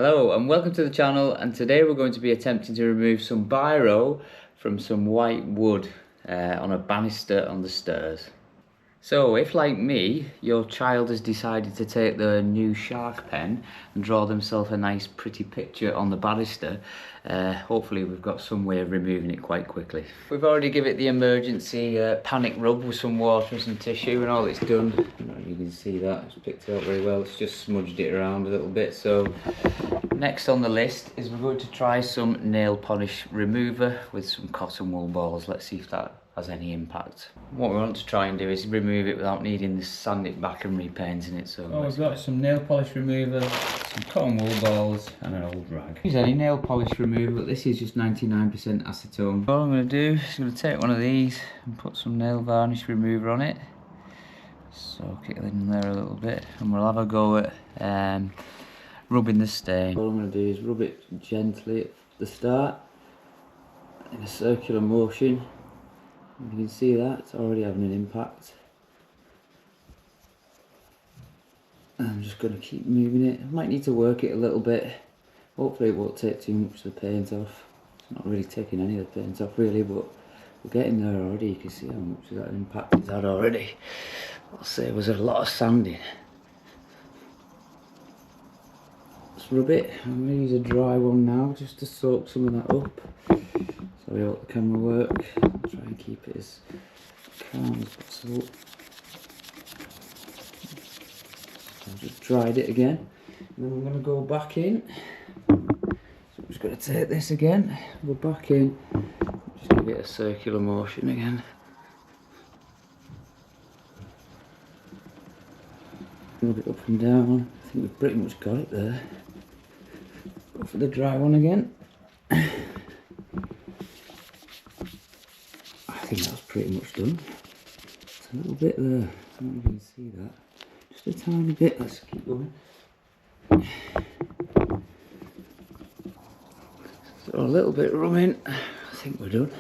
Hello and welcome to the channel, and today we're going to be attempting to remove some biro from some white wood on a banister on the stairs. So if, like me, your child has decided to take the new shark pen and draw themselves a nice pretty picture on the banister, hopefully we've got some way of removing it quite quickly. We've already given it the emergency panic rub with some water and some tissue, and all it's done, I don't know if you can see that, it's picked it up very well, it's just smudged it around a little bit. So next on the list is we're going to try some nail polish remover with some cotton wool balls. Let's see if that has any impact. What we want to try and do is remove it without needing to sand it back and repainting it. So we've got some nail polish remover, some cotton wool balls and an old rag. Use any nail polish remover, but this is just 99% acetone. All I'm going to do is going to take one of these and put some nail varnish remover on it. Soak it in there a little bit and we'll have a go at rubbing the stain. All I'm going to do is rub it gently at the start in a circular motion. You can see that it's already having an impact. I'm just going to keep moving it. I might need to work it a little bit. Hopefully it won't take too much of the paint off. It's not really taking any of the paint off really, but we're getting there already. You can see how much of that impact it's had already. I'll say it was a lot of sanding. Let's rub it. I'm going to use a dry one now just to soak some of that up. Sorry about the camera work. I'll try and keep it as calm as possible. I've just dried it again. And then I'm going to go back in. So I'm just going to take this again, go back in, just give it a circular motion again. Rub it up and down. I think we've pretty much got it there. Go for the dry one again. I think that's pretty much done. It's a little bit there, I don't know if you can see that. Just a tiny bit, let's keep going. So a little bit rubbing, I think we're done.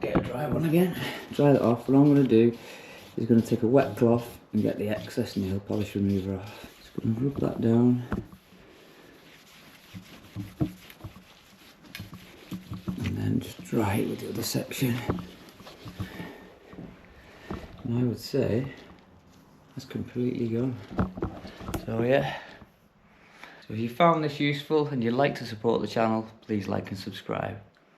Get a dry one again, dry that off. What I'm going to do is going to take a wet cloth and get the excess nail polish remover off. Just going to rub that down. And then just dry it with the other section. And I would say that's completely gone. So yeah. So if you found this useful and you'd like to support the channel, please like and subscribe.